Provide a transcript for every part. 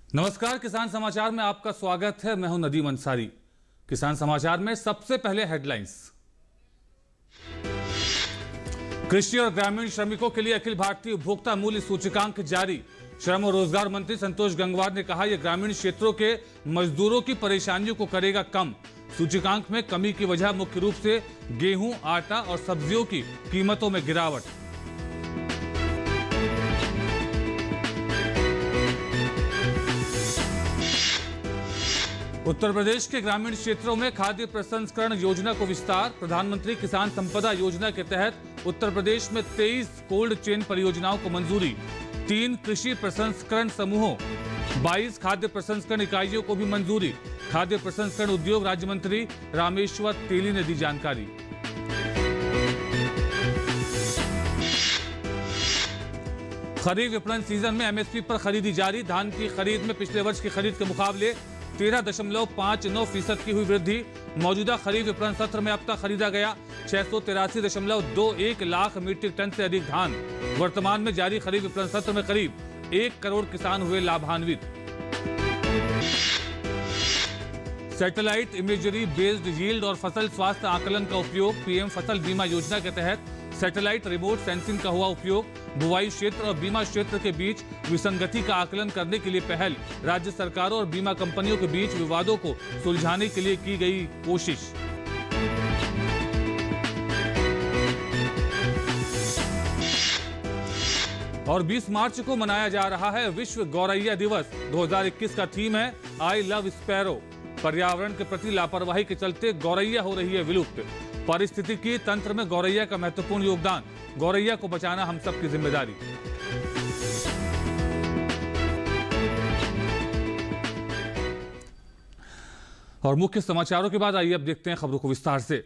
नमस्कार, किसान समाचार में आपका स्वागत है। मैं हूं नदीम अंसारी। किसान समाचार में सबसे पहले हेडलाइंस। कृषि और ग्रामीण श्रमिकों के लिए अखिल भारतीय उपभोक्ता मूल्य सूचकांक जारी। श्रम और रोजगार मंत्री संतोष गंगवार ने कहा, यह ग्रामीण क्षेत्रों के मजदूरों की परेशानियों को करेगा कम। सूचकांक में कमी की वजह मुख्य रूप से गेहूं, आटा और सब्जियों की कीमतों में गिरावट। उत्तर प्रदेश के ग्रामीण क्षेत्रों में खाद्य प्रसंस्करण योजना को विस्तार। प्रधानमंत्री किसान संपदा योजना के तहत उत्तर प्रदेश में 23 कोल्ड चेन परियोजनाओं को मंजूरी। 3 कृषि प्रसंस्करण समूहों, 22 खाद्य प्रसंस्करण इकाइयों को भी मंजूरी। खाद्य प्रसंस्करण उद्योग राज्य मंत्री रामेश्वर तेली ने दी जानकारी। खरीफ विपणन सीजन में एमएसपी पर खरीदी जारी। धान की खरीद में पिछले वर्ष की खरीद के मुकाबले 13.59% की हुई वृद्धि। मौजूदा खरीफ विपणन सत्र में अब तक खरीदा गया 683.21 लाख मीट्रिक टन से अधिक धान। वर्तमान में जारी खरीफ विपणन सत्र में करीब 1 करोड़ किसान हुए लाभान्वित। सैटेलाइट इमेजरी बेस्ड यील्ड और फसल स्वास्थ्य आकलन का उपयोग। पीएम फसल बीमा योजना के तहत सैटेलाइट रिमोट सेंसिंग का हुआ उपयोग। बुवाई क्षेत्र और बीमा क्षेत्र के बीच विसंगति का आकलन करने के लिए पहल। राज्य सरकारों और बीमा कंपनियों के बीच विवादों को सुलझाने के लिए की गई कोशिश। और 20 मार्च को मनाया जा रहा है विश्व गौरैया दिवस। 2021 का थीम है आई लव स्पैरो। पर्यावरण के प्रति लापरवाही के चलते गौरैया हो रही है विलुप्त। पारिस्थितिकी तंत्र में गौरैया का महत्वपूर्ण योगदान। गौरैया को बचाना हम सबकी जिम्मेदारी। और मुख्य समाचारों के बाद आइए अब देखते हैं खबरों को विस्तार से।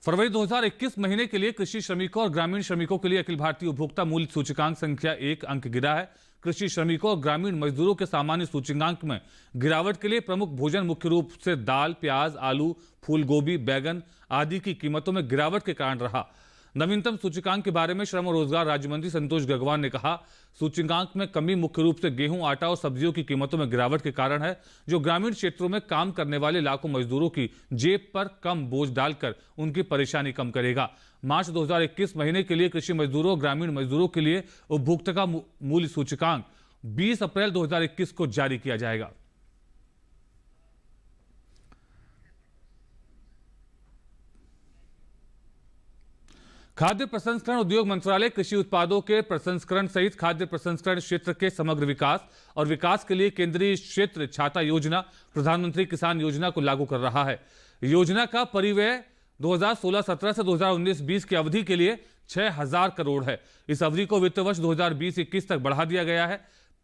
फरवरी 2021 महीने के लिए कृषि श्रमिकों और ग्रामीण श्रमिकों के लिए अखिल भारतीय उपभोक्ता मूल्य सूचकांक संख्या 1 अंक गिरा है। कृषि श्रमिकों और ग्रामीण मजदूरों के सामान्य सूचकांक में गिरावट के लिए प्रमुख भोजन मुख्य रूप से दाल, प्याज, आलू, फूल गोभी, बैगन आदि की कीमतों में गिरावट के कारण रहा। नवीनतम सूचकांक के बारे में श्रम और रोजगार राज्य मंत्री संतोष गंगवार ने कहा, सूचकांक में कमी मुख्य रूप से गेहूं, आटा और सब्जियों की कीमतों में गिरावट के कारण है, जो ग्रामीण क्षेत्रों में काम करने वाले लाखों मजदूरों की जेब पर कम बोझ डालकर उनकी परेशानी कम करेगा। मार्च 2021 महीने के लिए कृषि मजदूरों और ग्रामीण मजदूरों के लिए उपभोक्ता मूल्य सूचकांक 20 अप्रैल 2021 को जारी किया जाएगा। खाद्य प्रसंस्करण उद्योग मंत्रालय कृषि उत्पादों के प्रसंस्करण सहित खाद्य प्रसंस्करण क्षेत्र के समग्र विकास और विकास के लिए केंद्रीय क्षेत्र छाता योजना, प्रधानमंत्री किसान योजना को लागू कर रहा है। योजना का परिव्यय 2016-17 से 2019-20 की अवधि के लिए 6,000 करोड़ है। इस अवधि को वित्त वर्ष 2020-21 तक बढ़ा दिया गया है।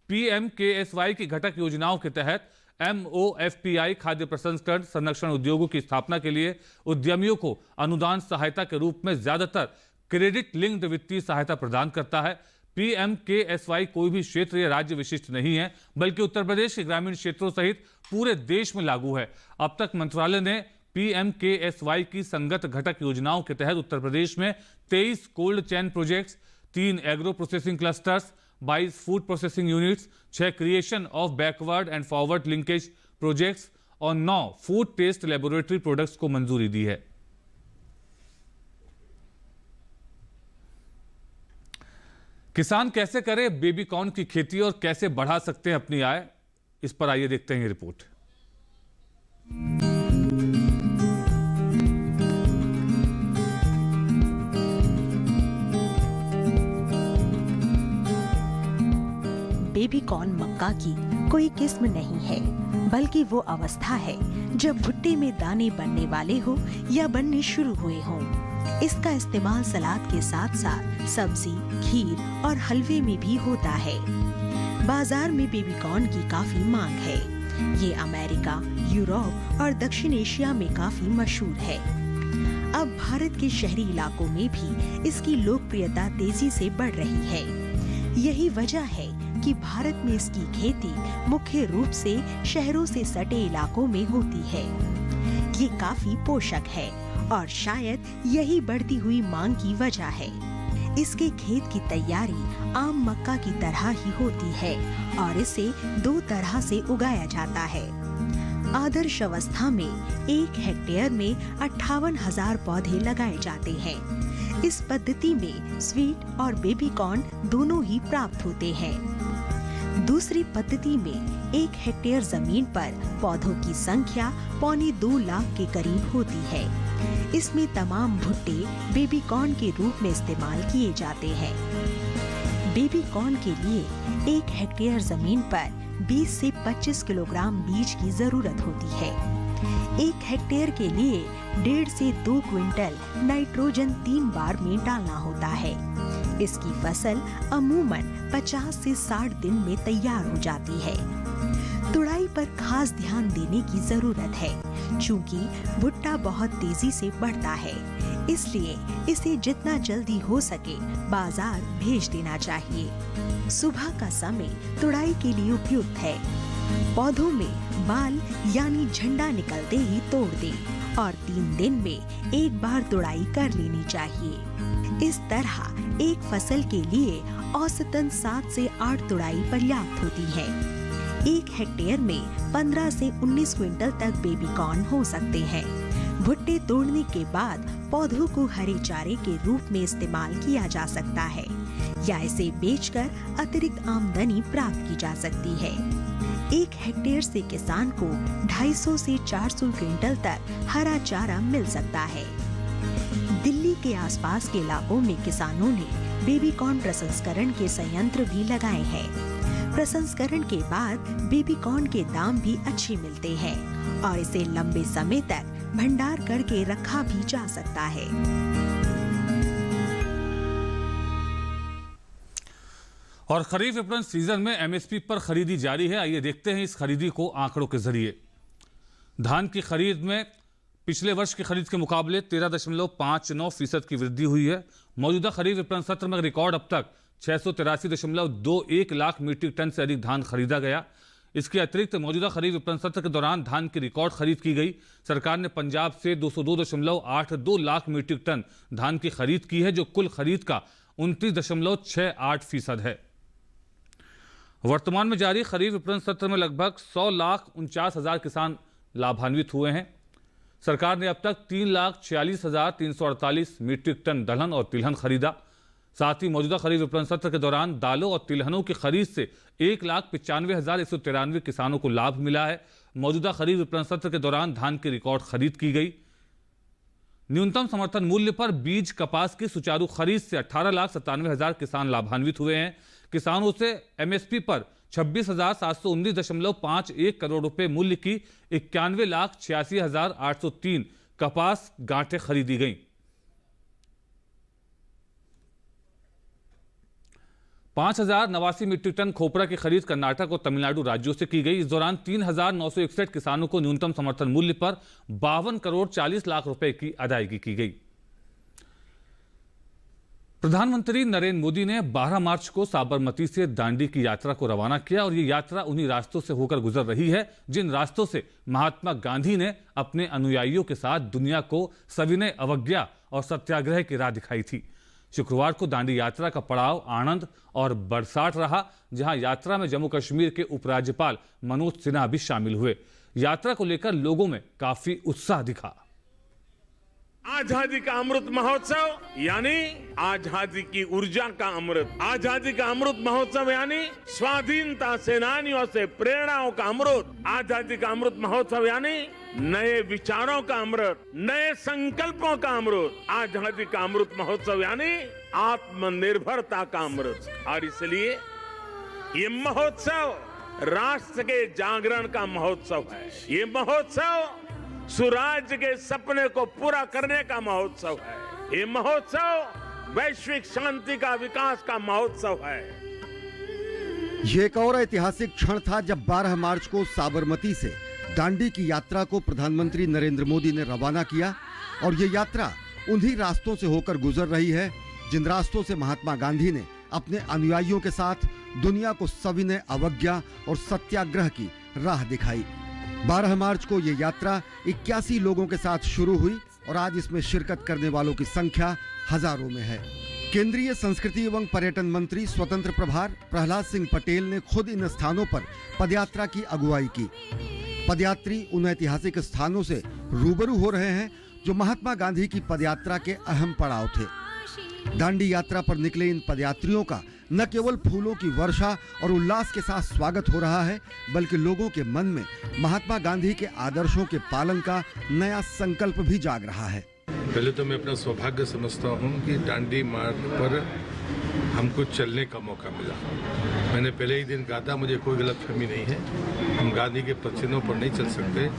पीएमकेएसवाई की घटक योजनाओं के तहत MOFPI खाद्य प्रसंस्करण संरक्षण उद्योगों की स्थापना के लिए उद्यमियों को अनुदान सहायता के रूप में ज्यादातर क्रेडिट लिंक्ड वित्तीय सहायता प्रदान करता है। पीएमकेएसवाई कोई भी क्षेत्र या राज्य विशिष्ट नहीं है, बल्कि उत्तर प्रदेश के ग्रामीण क्षेत्रों सहित पूरे देश में लागू है। अब तक मंत्रालय ने पीएमकेएसवाई की संगत घटक योजनाओं के तहत उत्तर प्रदेश में 23 cold chain projects, 3 agro processing clusters, 22 food processing units, 6 creation of backward and forward linkage projects और 9 फूड टेस्ट लेबोरेटरी प्रोडक्ट्स को मंजूरी दी है। किसान कैसे करें बेबी कॉर्न की खेती और कैसे बढ़ा सकते हैं अपनी आय, इस पर आइए देखते हैं ये रिपोर्ट। बेबी कॉर्न मक्का की कोई किस्म नहीं है, बल्कि वो अवस्था है जब भुट्टे में दाने बनने वाले हो या बनने शुरू हुए हों। इसका इस्तेमाल सलाद के साथ साथ सब्जी, खीर और हलवे में भी होता है। बाजार में बेबी कॉर्न की काफी मांग है। ये अमेरिका, यूरोप और दक्षिण एशिया में काफी मशहूर है। अब भारत के शहरी इलाकों में भी इसकी लोकप्रियता तेजी से बढ़ रही है। यही वजह है कि भारत में इसकी खेती मुख्य रूप से शहरों से सटे इलाकों में होती है। ये काफी पोषक है और शायद यही बढ़ती हुई मांग की वजह है। इसके खेत की तैयारी आम मक्का की तरह ही होती है और इसे 2 तरह से उगाया जाता है। आदर्श अवस्था में 1 हेक्टेयर में 58,000 पौधे लगाए जाते हैं। इस पद्धति में स्वीट और बेबी कॉर्न दोनों ही प्राप्त होते हैं। दूसरी पद्धति में 1 हेक्टेयर जमीन पर पौधों की संख्या 2.25 लाख के करीब होती है। इसमें तमाम भुट्टे बेबी कॉर्न के रूप में इस्तेमाल किए जाते हैं। बेबी कॉर्न के लिए 1 हेक्टेयर जमीन पर 20 से 25 किलोग्राम बीज की जरूरत होती है। 1 हेक्टेयर के लिए 1.5 से 2 क्विंटल नाइट्रोजन 3 बार में डालना होता है। इसकी फसल अमूमन 50 से 60 दिन में तैयार हो जाती है। तुड़ाई पर खास ध्यान देने की जरूरत है, चूंकि भुट्टा बहुत तेजी से बढ़ता है, इसलिए इसे जितना जल्दी हो सके बाजार भेज देना चाहिए। सुबह का समय तुड़ाई के लिए उपयुक्त है। पौधों में बाल यानी झंडा निकलते ही तोड़ दें और 3 दिन में 1 बार तुड़ाई कर लेनी चाहिए। इस तरह एक फसल के लिए औसतन 7 से 8 तुड़ाई पर्याप्त होती है। 1 हेक्टेयर में 15 से 19 क्विंटल तक बेबी कॉर्न हो सकते हैं। भुट्टे तोड़ने के बाद पौधों को हरे चारे के रूप में इस्तेमाल किया जा सकता है या इसे बेचकर अतिरिक्त आमदनी प्राप्त की जा सकती है। 1 हेक्टेयर से किसान को 250 से 400 क्विंटल तक हरा चारा मिल सकता है। दिल्ली के आसपास के इलाकों में किसानों ने बेबी कॉर्न प्रसंस्करण के संयंत्र भी लगाए हैं। प्रसंस्करण के बाद बेबी कॉर्न के दाम भी अच्छे मिलते हैं और इसे लंबे समय तक भंडार करके रखा भी जा सकता है। और खरीफ विपणन सीजन में एमएसपी पर खरीदी जारी है। आइए देखते हैं इस खरीदी को आंकड़ों के जरिए। धान की खरीद में पिछले वर्ष की खरीद के मुकाबले 13.59% की वृद्धि हुई है। मौजूदा खरीफ विपणन सत्र में रिकॉर्ड अब तक 683.21 लाख मीट्रिक टन से अधिक धान खरीदा गया। इसके अतिरिक्त मौजूदा खरीफ विपणन सत्र के दौरान धान की रिकॉर्ड खरीद की गई। सरकार ने पंजाब से 202.82 लाख मीट्रिक टन धान की खरीद की है, जो कुल खरीद का 29.68% है। वर्तमान में जारी खरीफ विपणन सत्र में लगभग 100,49,000 किसान लाभान्वित हुए हैं। सरकार ने अब तक 3,46,348 मीट्रिक टन दलहन और तिलहन खरीदा। साथ ही मौजूदा खरीफ विपणन सत्र के दौरान दालों और तिलहनों की खरीद से 1,95,193 किसानों को लाभ मिला है। मौजूदा खरीफ विपणन सत्र के दौरान धान की रिकॉर्ड खरीद की गई। न्यूनतम समर्थन मूल्य पर बीज कपास की सुचारू खरीद से 18,97,000 किसान लाभान्वित हुए हैं। किसानों से एमएसपी पर 26,719.51 करोड़ रुपए मूल्य की 91,86,803 कपास गांठें खरीदी गईं। 5,089 मीट्रिक टन खोपरा की खरीद कर्नाटक और तमिलनाडु राज्यों से की गई। इस दौरान 3,961 किसानों को न्यूनतम समर्थन मूल्य पर 52,40,00,000 रुपए की अदायगी की गई। प्रधानमंत्री नरेंद्र मोदी ने 12 मार्च को साबरमती से दांडी की यात्रा को रवाना किया और ये यात्रा उन्हीं रास्तों से होकर गुजर रही है जिन रास्तों से महात्मा गांधी ने अपने अनुयायियों के साथ दुनिया को सविनय अवज्ञा और सत्याग्रह की राह दिखाई थी। शुक्रवार को दांडी यात्रा का पड़ाव आणंद और बरसाठ रहा, जहां यात्रा में जम्मू कश्मीर के उपराज्यपाल मनोज सिन्हा भी शामिल हुए। यात्रा को लेकर लोगों में काफी उत्साह दिखा। आजादी का अमृत महोत्सव यानी आजादी की ऊर्जा का अमृत, आजादी का अमृत महोत्सव यानी स्वाधीनता सेनानियों से प्रेरणाओं का अमृत, आजादी का अमृत महोत्सव यानी नए विचारों का अमृत, नए संकल्पों का अमृत, आजादी का अमृत महोत्सव यानी आत्मनिर्भरता का अमृत। और इसलिए ये महोत्सव राष्ट्र के जागरण का महोत्सव है। ये महोत्सव स्वराज्य के सपने को पूरा करने का महोत्सव है। ये महोत्सव वैश्विक शांति का विकास का महोत्सव है। ये एक और ऐतिहासिक क्षण था जब 12 मार्च को साबरमती से दांडी की यात्रा को प्रधानमंत्री नरेंद्र मोदी ने रवाना किया और ये यात्रा उन्हीं रास्तों से होकर गुजर रही है जिन रास्तों से महात्मा गांधी ने अपने अनुयायियों के साथ दुनिया को सविनय अवज्ञा और सत्याग्रह की राह दिखाई। 12 मार्च को ये यात्रा 81 लोगों के साथ शुरू हुई और आज इसमें शिरकत करने वालों की संख्या हजारों में है। केंद्रीय संस्कृति एवं पर्यटन मंत्री स्वतंत्र प्रभार प्रहलाद सिंह पटेल ने खुद इन स्थानों पर पदयात्रा की अगुवाई की। पदयात्री उन ऐतिहासिक स्थानों से रूबरू हो रहे हैं जो महात्मा गांधी की पदयात्रा के अहम पड़ाव थे। दांडी यात्रा पर निकले इन पदयात्रियों का न केवल फूलों की वर्षा और उल्लास के साथ स्वागत हो रहा है, बल्कि लोगों के मन में महात्मा गांधी के आदर्शों के पालन का नया संकल्प भी जाग रहा है। पहले तो मैं अपना सौभाग्य समझता हूँ कि दांडी मार्ग पर हमको चलने का मौका मिला। मैंने पहले ही दिन कहा था मुझे कोई गलतफहमी नहीं है, हम गांधी के पसीनों पर नहीं चल सकते,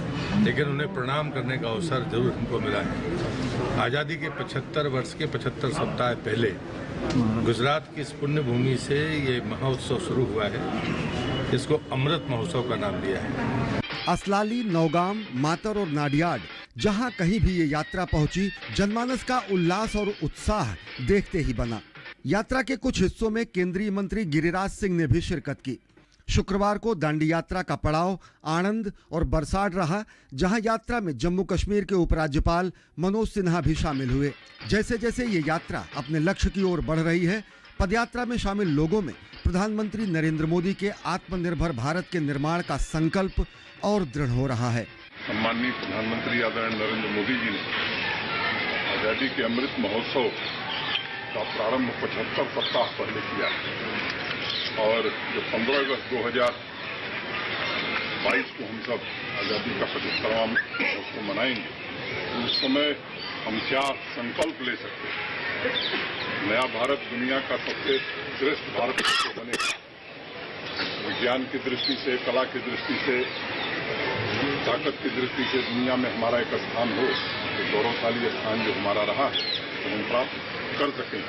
लेकिन उन्हें प्रणाम करने का अवसर जरूर हमको मिला है। आज़ादी के 75 वर्ष के 75 सप्ताह पहले गुजरात की इस पुण्य भूमि से ये महोत्सव शुरू हुआ है। इसको अमृत महोत्सव का नाम दिया है। असलाली, नौगाम, मातर और नाडियाड जहां कहीं भी ये यात्रा पहुंची, जनमानस का उल्लास और उत्साह देखते ही बना। यात्रा के कुछ हिस्सों में केंद्रीय मंत्री गिरिराज सिंह ने भी शिरकत की। शुक्रवार को दांडी यात्रा का पड़ाव आणंद और बरसाड रहा, जहां यात्रा में जम्मू कश्मीर के उपराज्यपाल मनोज सिन्हा भी शामिल हुए। जैसे जैसे ये यात्रा अपने लक्ष्य की ओर बढ़ रही है, पदयात्रा में शामिल लोगों में प्रधानमंत्री नरेंद्र मोदी के आत्मनिर्भर भारत के निर्माण का संकल्प और दृढ़ हो रहा है। सम्माननीय प्रधानमंत्री आदरणीय नरेंद्र मोदी जी ने आजादी के अमृत महोत्सव का प्रारंभ 75 सप्ताह पहले किया और जो 15 अगस्त 2022 को हम सब आजादी का 75वां महोत्सव मनाएंगे, उस समय हम क्या संकल्प ले सकते हैं। नया भारत दुनिया का सबसे श्रेष्ठ भारत बनेगा। विज्ञान की दृष्टि से, कला की दृष्टि से, ताकत की दृष्टि से दुनिया में हमारा एक स्थान हो, एक गौरवशाली स्थान जो हमारा रहा तो हम प्राप्त कर सकें।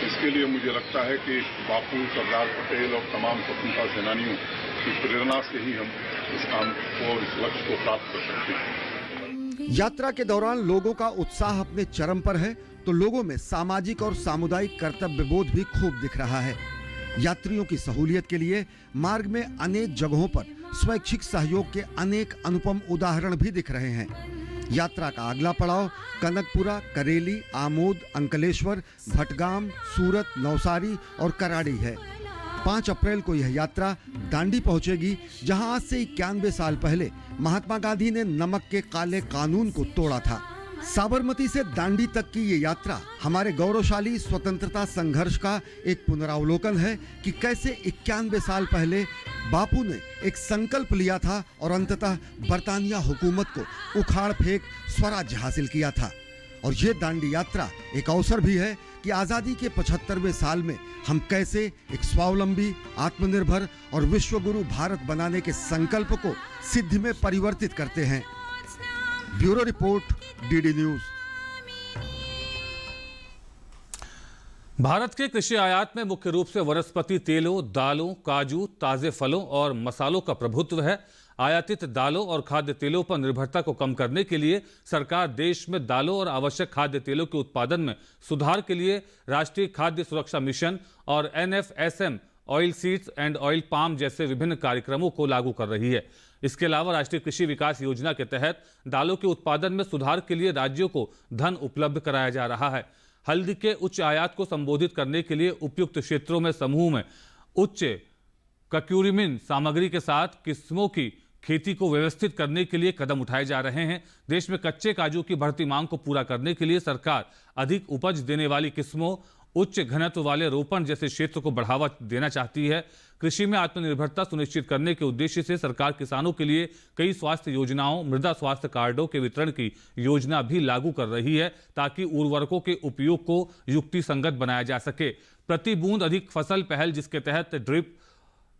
इसके लिए मुझे लगता है कि बापू, सरदार पटेल और तमाम स्वतंत्रता सेनानियों की प्रेरणा से ही हम इस काम को, इस लक्ष्य को प्राप्त कर सकते हैं। यात्रा के दौरान लोगों का उत्साह अपने चरम पर है, तो लोगों में सामाजिक और सामुदायिक कर्तव्य बोध भी खूब दिख रहा है। यात्रियों की सहूलियत के लिए मार्ग में अनेक जगहों पर स्वैच्छिक सहयोग के अनेक अनुपम उदाहरण भी दिख रहे हैं। यात्रा का अगला पड़ाव कनकपुरा, करेली, आमोद, अंकलेश्वर, भटगाम, सूरत, नवसारी और कराड़ी है। 5 अप्रैल को यह यात्रा दांडी पहुंचेगी, जहां आज से 91 साल पहले महात्मा गांधी ने नमक के काले कानून को तोड़ा था। साबरमती से दांडी तक की ये यात्रा हमारे गौरवशाली स्वतंत्रता संघर्ष का एक पुनरावलोकन है कि कैसे 91 साल पहले बापू ने एक संकल्प लिया था और अंततः बरतानिया हुकूमत को उखाड़ फेंक स्वराज्य हासिल किया था। और ये दांडी यात्रा एक अवसर भी है कि आज़ादी के 75वें साल में हम कैसे एक स्वावलंबी, आत्मनिर्भर और विश्वगुरु भारत बनाने के संकल्प को सिद्धि में परिवर्तित करते हैं। Bureau report, DD news. Bharat के कृषि आयात में मुख्य रूप से वनस्पति तेलों, दालों, काजू, ताजे फलों और मसालों का प्रभुत्व है। आयातित दालों और खाद्य तेलों पर निर्भरता को कम करने के लिए सरकार देश में दालों और आवश्यक खाद्य तेलों के उत्पादन में सुधार के लिए राष्ट्रीय खाद्य सुरक्षा मिशन और NFSM oil seeds and oil palm जैसे विभिन्न कार्यक्रमों को लागू कर रही है। इसके अलावा राष्ट्रीय कृषि विकास योजना के तहत दालों के उत्पादन में सुधार के लिए राज्यों को धन उपलब्ध कराया जा रहा है। हल्दी के उच्च आयात को संबोधित करने के लिए उपयुक्त क्षेत्रों में समूह में उच्च कक्यूरिमिन सामग्री के साथ किस्मों की खेती को व्यवस्थित करने के लिए कदम उठाए जा रहे हैं। देश में कच्चे काजू की बढ़ती मांग को पूरा करने के लिए सरकार अधिक उपज देने वाली किस्मों, उच्च घनत्व वाले रोपण जैसे क्षेत्र को बढ़ावा देना चाहती है। कृषि में आत्मनिर्भरता सुनिश्चित करने के उद्देश्य से सरकार किसानों के लिए कई स्वास्थ्य योजनाओं, मृदा स्वास्थ्य कार्डों के वितरण की योजना भी लागू कर रही है, ताकि उर्वरकों के उपयोग को युक्तिसंगत बनाया जा सके। प्रति बूंद अधिक फसल पहल, जिसके तहत ड्रिप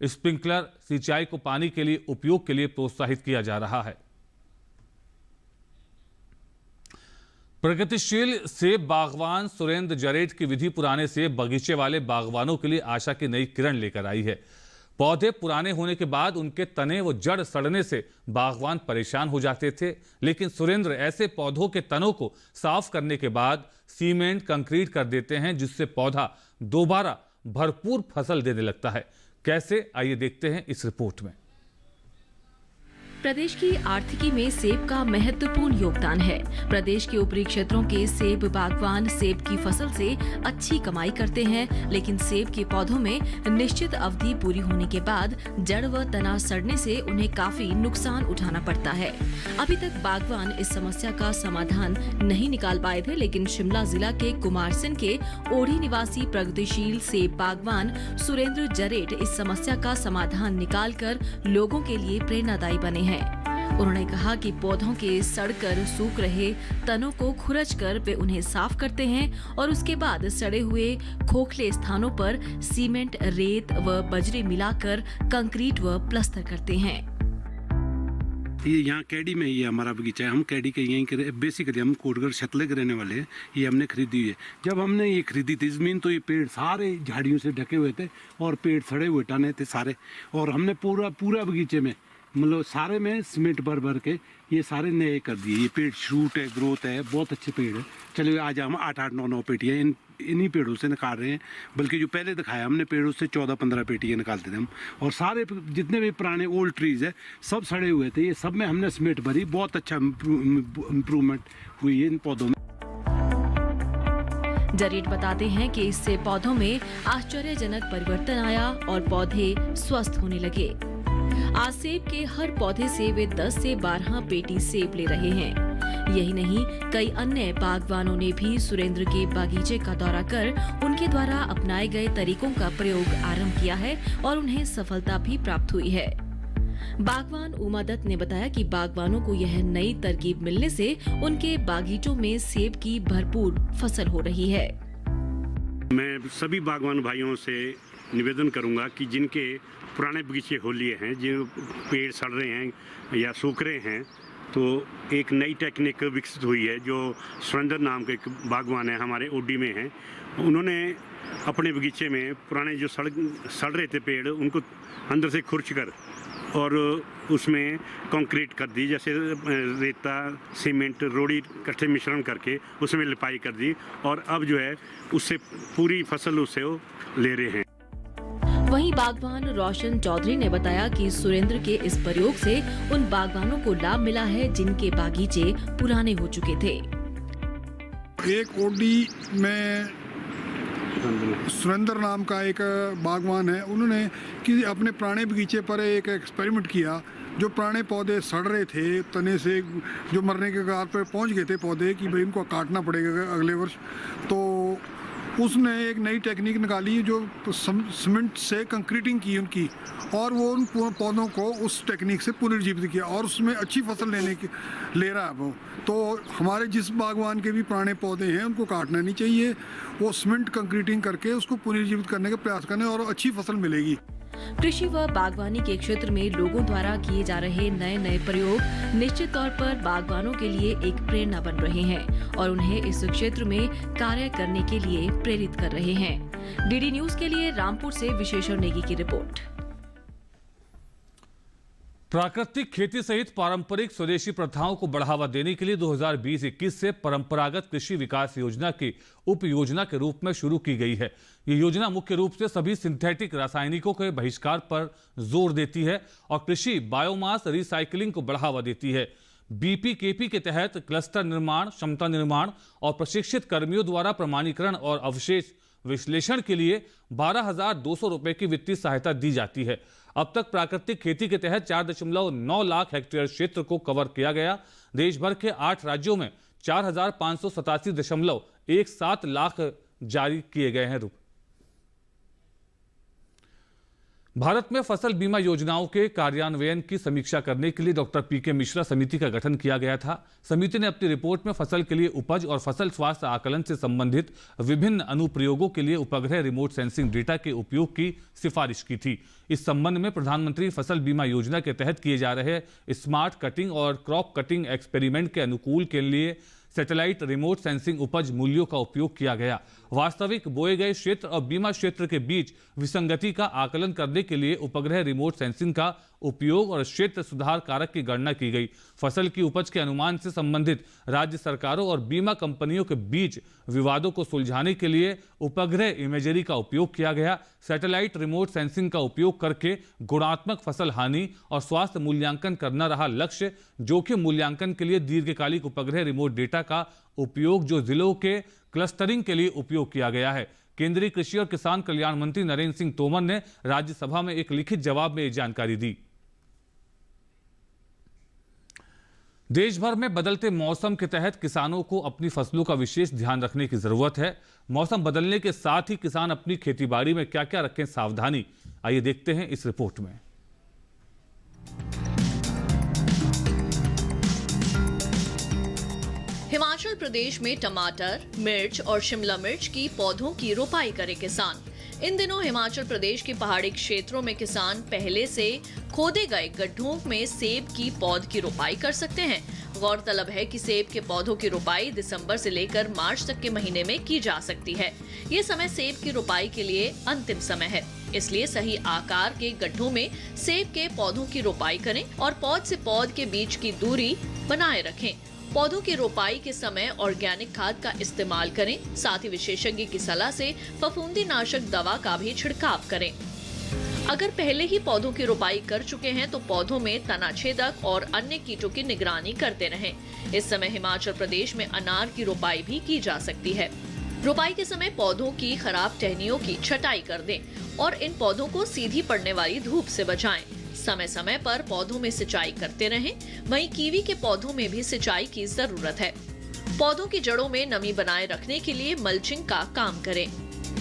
स्प्रिंकलर सिंचाई को पानी के लिए उपयोग के लिए प्रोत्साहित किया जा रहा है। प्रगतिशील सेब बागवान सुरेंद्र जरेट की विधि पुराने सेब बगीचे वाले बागवानों के लिए आशा की नई किरण लेकर आई है। पौधे पुराने होने के बाद उनके तने व जड़ सड़ने से बागवान परेशान हो जाते थे, लेकिन सुरेंद्र ऐसे पौधों के तनों को साफ करने के बाद सीमेंट कंक्रीट कर देते हैं, जिससे पौधा दोबारा भरपूर फसल देने लगता है। कैसे, आइए देखते हैं इस रिपोर्ट में। प्रदेश की आर्थिकी में सेब का महत्वपूर्ण योगदान है। प्रदेश के ऊपरी क्षेत्रों के सेब बागवान सेब की फसल से अच्छी कमाई करते हैं, लेकिन सेब के पौधों में निश्चित अवधि पूरी होने के बाद जड़ व तना सड़ने से उन्हें काफी नुकसान उठाना पड़ता है। अभी तक बागवान इस समस्या का समाधान नहीं निकाल पाए थे, लेकिन शिमला जिला के कुमारसैन के ओढ़ी निवासी प्रगतिशील सेब बागवान सुरेंद्र जरेट इस समस्या का समाधान निकालकर लोगों के लिए प्रेरणादायी बने हैं। उन्होंने कहा कि पौधों के सड़कर सूख रहे तनों को खुरचकर वे उन्हें साफ करते हैं और उसके बाद सड़े हुए खोखले स्थानों पर सीमेंट, रेत व बजरी मिलाकर कंक्रीट व प्लास्टर करते हैं। ये यहाँ कैडी में ही हमारा बगीचा है। हम कैडी के यहीं के बेसिकली हम कोटगढ़ शतले के रहने वाले हैं। ये हमने खरीदी हुई है। जब हमने ये खरीदी थी ज़मीन तो ये पेड़ सारे झाड़ियों से ढके हुए थे और पेड़ सड़े हुए टने थे सारे, और हमने पूरा बगीचे में मतलब सारे में सीमेंट भर के ये सारे नए कर दिए। ये पेड़ शूट है, ग्रोथ है, बहुत अच्छे पेड़ है। चलिए आज हम 8-8, 9-9 पेटियाँ इन्हीं पेड़ों से निकाल रहे हैं, बल्कि जो पहले दिखाया हमने पेड़ों से 14-15 पेटियाँ निकालते थे हम। और सारे जितने भी पुराने ओल्ड ट्रीज है सब सड़े हुए थे। ये सब में हमने सीमेंट भरी, बहुत अच्छा इम्प्रूवमेंट हुई है इन पौधों में। जरेट बताते हैं कि इससे पौधों में आश्चर्यजनक परिवर्तन आया और पौधे स्वस्थ होने लगे। आज सेब के हर पौधे से वे 10 से 12 पेटी सेब ले रहे हैं। यही नहीं, कई अन्य बागवानों ने भी सुरेंद्र के बागीचे का दौरा कर उनके द्वारा अपनाए गए तरीकों का प्रयोग आरंभ किया है और उन्हें सफलता भी प्राप्त हुई है। बागवान उमा दत्त ने बताया कि बागवानों को यह नई तरकीब मिलने से उनके बागीचों में सेब की भरपूर फसल हो रही है। मैं सभी बागवान भाइयों से निवेदन करूंगा कि जिनके पुराने बगीचे हो लिए हैं, जो पेड़ सड़ रहे हैं या सूख रहे हैं, तो एक नई टेक्निक विकसित हुई है जो सुरेंद्र नाम के एक बागवान है, हमारे ओडी में हैं। उन्होंने अपने बगीचे में पुराने जो सड़ रहे थे पेड़, उनको अंदर से खुरच कर और उसमें कंक्रीट कर दी, जैसे रेता, सीमेंट, रोड़ी इकट्ठे मिश्रण करके उसमें लिपाई कर दी, और अब जो है उससे पूरी फसल उससे वो ले रहे हैं। वहीं बागवान रोशन चौधरी ने बताया कि सुरेंद्र के इस प्रयोग से उन बागवानों को लाभ मिला है जिनके बागीचे पुराने हो चुके थे। एक ओडी में सुरेंद्र नाम का एक बागवान है, उन्होंने कि अपने पुराने बगीचे पर एक एक्सपेरिमेंट किया। जो पुराने पौधे सड़ रहे थे, तने से जो मरने के कगार पर पहुंच गए थे पौधे कि भाई इनको काटना पड़ेगा अगले वर्ष, तो उसने एक नई टेक्निक निकाली जो सीमेंट से कंक्रीटिंग की उनकी, और वो उन पौधों को उस टेक्निक से पुनर्जीवित किया और उसमें अच्छी फसल ले रहा है वो। तो हमारे जिस बागवान के भी पुराने पौधे हैं उनको काटना नहीं चाहिए, वो सीमेंट कंक्रीटिंग करके उसको पुनर्जीवित करने का प्रयास करने और अच्छी फसल मिलेगी। कृषि व बागवानी के क्षेत्र में लोगों द्वारा किए जा रहे नए प्रयोग निश्चित तौर पर बागवानों के लिए एक प्रेरणा बन रहे हैं और उन्हें इस क्षेत्र में कार्य करने के लिए प्रेरित कर रहे हैं। डीडी न्यूज के लिए रामपुर से विशेषण नेगी की रिपोर्ट। प्राकृतिक खेती सहित पारंपरिक स्वदेशी प्रथाओं को बढ़ावा देने के लिए 2020-21 से परंपरागत कृषि विकास योजना की उप योजना के रूप में शुरू की गई है। ये योजना मुख्य रूप से सभी सिंथेटिक रासायनिकों के बहिष्कार पर जोर देती है और कृषि बायोमास रिसाइकलिंग को बढ़ावा देती है। बीपीकेपी के तहत क्लस्टर निर्माण, क्षमता निर्माण और प्रशिक्षित कर्मियों द्वारा प्रमाणीकरण और अवशेष विश्लेषण के लिए 12,200 रुपए की वित्तीय सहायता दी जाती है। अब तक प्राकृतिक खेती के तहत 4.9 लाख हेक्टेयर क्षेत्र को कवर किया गया। देश भर के 8 राज्यों में 4,587.17 लाख जारी किए गए हैं रुपए। भारत में फसल बीमा योजनाओं के कार्यान्वयन की समीक्षा करने के लिए डॉक्टर पीके मिश्रा समिति का गठन किया गया था। समिति ने अपनी रिपोर्ट में फसल के लिए उपज और फसल स्वास्थ्य आकलन से संबंधित विभिन्न अनुप्रयोगों के लिए उपग्रह रिमोट सेंसिंग डेटा के उपयोग की सिफारिश की थी। इस संबंध में प्रधानमंत्री फसल बीमा योजना के तहत किए जा रहे स्मार्ट कटिंग और क्रॉप कटिंग एक्सपेरिमेंट के अनुकूल के लिए सैटेलाइट रिमोट सेंसिंग उपज मूल्यों का उपयोग किया गया। वास्तविक बोए गए क्षेत्र और बीमा क्षेत्र के बीच विसंगति का आकलन करने के लिए उपग्रह रिमोट सेंसिंग का उपयोग और क्षेत्र सुधार कारक की गणना की गई। फसल की उपज के अनुमान से संबंधित राज्य सरकारों और बीमा कंपनियों के बीच विवादों को सुलझाने के लिए उपग्रह इमेजरी का उपयोग किया गया। सैटेलाइट रिमोट सेंसिंग का उपयोग करके गुणात्मक फसल हानि और स्वास्थ्य मूल्यांकन करना रहा लक्ष्य। जोखिम मूल्यांकन के लिए दीर्घकालिक उपग्रह रिमोट डेटा का उपयोग जो जिलों के क्लस्टरिंग के लिए उपयोग किया गया है। केंद्रीय कृषि और किसान कल्याण मंत्री नरेंद्र सिंह तोमर ने राज्यसभा में एक लिखित जवाब में यह जानकारी दी। देश भर में बदलते मौसम के तहत किसानों को अपनी फसलों का विशेष ध्यान रखने की जरूरत है। मौसम बदलने के साथ ही किसान अपनी खेतीबाड़ी में क्या क्या रखें सावधानी, आइए देखते हैं इस रिपोर्ट में। हिमाचल प्रदेश में टमाटर, मिर्च और शिमला मिर्च की पौधों की रोपाई करे किसान। इन दिनों हिमाचल प्रदेश के पहाड़ी क्षेत्रों में किसान पहले से खोदे गए गड्ढों में सेब की पौध की रोपाई कर सकते हैं। गौरतलब है कि सेब के पौधों की रोपाई दिसंबर से लेकर मार्च तक के महीने में की जा सकती है। ये समय सेब की रोपाई के लिए अंतिम समय है, इसलिए सही आकार के गड्ढों में सेब के पौधों की रोपाई करें और पौध से पौध के बीच की दूरी बनाए रखें। पौधों की रोपाई के समय ऑर्गेनिक खाद का इस्तेमाल करें। साथ ही विशेषज्ञ की सलाह से फफूंदीनाशक दवा का भी छिड़काव करें। अगर पहले ही पौधों की रोपाई कर चुके हैं तो पौधों में तनाछेदक और अन्य कीटों की निगरानी करते रहें। इस समय हिमाचल प्रदेश में अनार की रोपाई भी की जा सकती है। रोपाई के समय पौधों की खराब टहनियों की छटाई कर दें और इन पौधों को सीधी पड़ने वाली धूप से बचाएं। समय समय पर पौधों में सिंचाई करते रहें। वहीं कीवी के पौधों में भी सिंचाई की जरूरत है। पौधों की जड़ों में नमी बनाए रखने के लिए मल्चिंग का काम करें।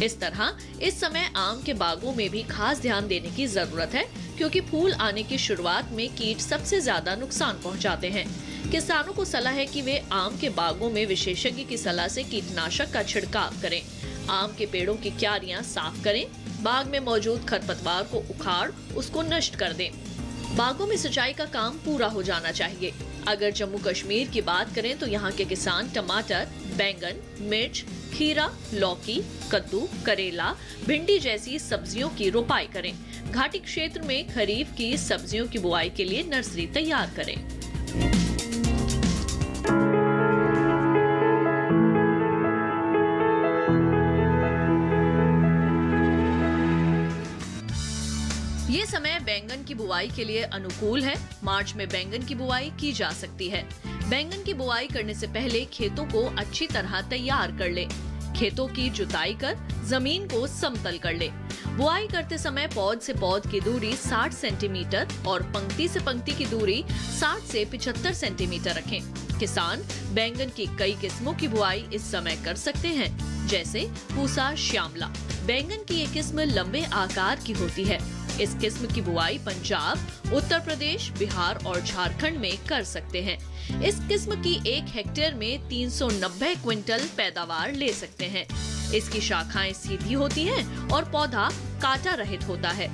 इस तरह इस समय आम के बागों में भी खास ध्यान देने की जरूरत है, क्योंकि फूल आने की शुरुआत में कीट सबसे ज्यादा नुकसान पहुंचाते हैं। किसानों को सलाह है कि वे आम के बागों में विशेषज्ञ की सलाह से कीटनाशक का छिड़काव करें। आम के पेड़ों की क्यारियां साफ करें। बाग में मौजूद खरपतवार को उखाड़ उसको नष्ट कर दें। बागों में सिंचाई का काम पूरा हो जाना चाहिए। अगर जम्मू कश्मीर की बात करें तो यहाँ के किसान टमाटर, बैंगन, मिर्च, खीरा, लौकी, कद्दू, करेला, भिंडी जैसी सब्जियों की रोपाई करें। घाटी क्षेत्र में खरीफ की सब्जियों की बुआई के लिए नर्सरी तैयार करें। ये समय बैंगन की बुआई के लिए अनुकूल है। मार्च में बैंगन की बुआई की जा सकती है। बैंगन की बुआई करने से पहले खेतों को अच्छी तरह तैयार कर ले। खेतों की जुताई कर जमीन को समतल कर ले। बुआई करते समय पौध से पौध की दूरी 60 सेंटीमीटर और पंक्ति से पंक्ति की दूरी 60 से 75 सेंटीमीटर रखें। किसान बैंगन की कई किस्मों की बुआई इस समय कर सकते हैं, जैसे पूसा श्यामला। बैंगन की ये किस्म लंबे आकार की होती है। इस किस्म की बुआई पंजाब, उत्तर प्रदेश, बिहार और झारखंड में कर सकते हैं। इस किस्म की 1 हेक्टेयर में 390 क्विंटल पैदावार ले सकते हैं। इसकी शाखाएं सीधी होती हैं और पौधा कांटा रहित होता है।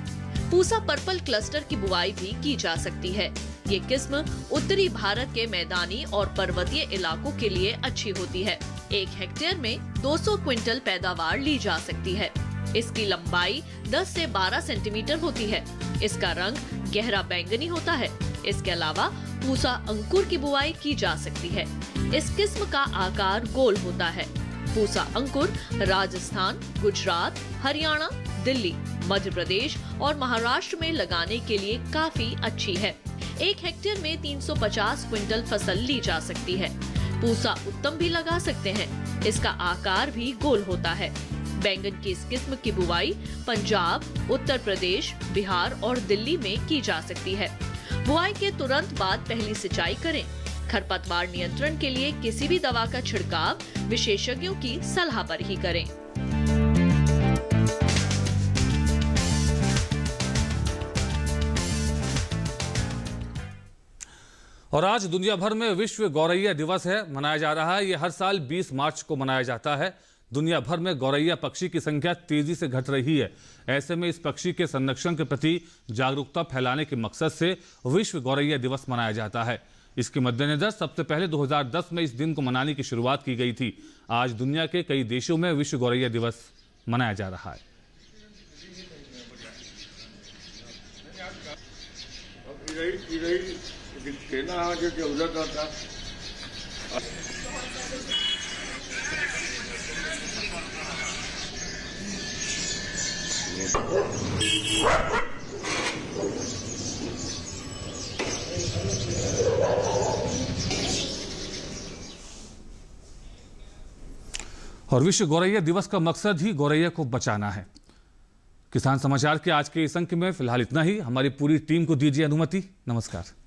पूसा पर्पल क्लस्टर की बुआई भी की जा सकती है। ये किस्म उत्तरी भारत के मैदानी और पर्वतीय इलाकों के लिए अच्छी होती है। 1 हेक्टेयर में 200 क्विंटल पैदावार ली जा सकती है। इसकी लंबाई 10 से 12 सेंटीमीटर होती है। इसका रंग गहरा बैंगनी होता है। इसके अलावा पूसा अंकुर की बुआई की जा सकती है। इस किस्म का आकार गोल होता है। पूसा अंकुर राजस्थान, गुजरात, हरियाणा, दिल्ली, मध्य प्रदेश और महाराष्ट्र में लगाने के लिए काफी अच्छी है। 1 हेक्टेयर में 350 क्विंटल फसल ली जा सकती है। पूसा उत्तम भी लगा सकते हैं। इसका आकार भी गोल होता है। बैंगन की इस किस्म की बुआई पंजाब, उत्तर प्रदेश, बिहार और दिल्ली में की जा सकती है। बुआई के तुरंत बाद पहली सिंचाई करें। खरपतवार नियंत्रण के लिए किसी भी दवा का छिड़काव विशेषज्ञों की सलाह पर ही करें। और आज दुनिया भर में विश्व गौरैया दिवस है, मनाया जा रहा है। ये हर साल 20 मार्च को मनाया जाता है। दुनिया भर में गौरैया पक्षी की संख्या तेजी से घट रही है। ऐसे में इस पक्षी के संरक्षण के प्रति जागरूकता फैलाने के मकसद से विश्व गौरैया दिवस मनाया जाता है। इसके मद्देनजर सबसे पहले 2010 में इस दिन को मनाने की शुरुआत की गई थी। आज दुनिया के कई देशों में विश्व गौरैया दिवस मनाया जा रहा है। और विश्व गौरैया दिवस का मकसद ही गौरैया को बचाना है। किसान समाचार के आज के इस अंक में फिलहाल इतना ही। हमारी पूरी टीम को दीजिए अनुमति। नमस्कार।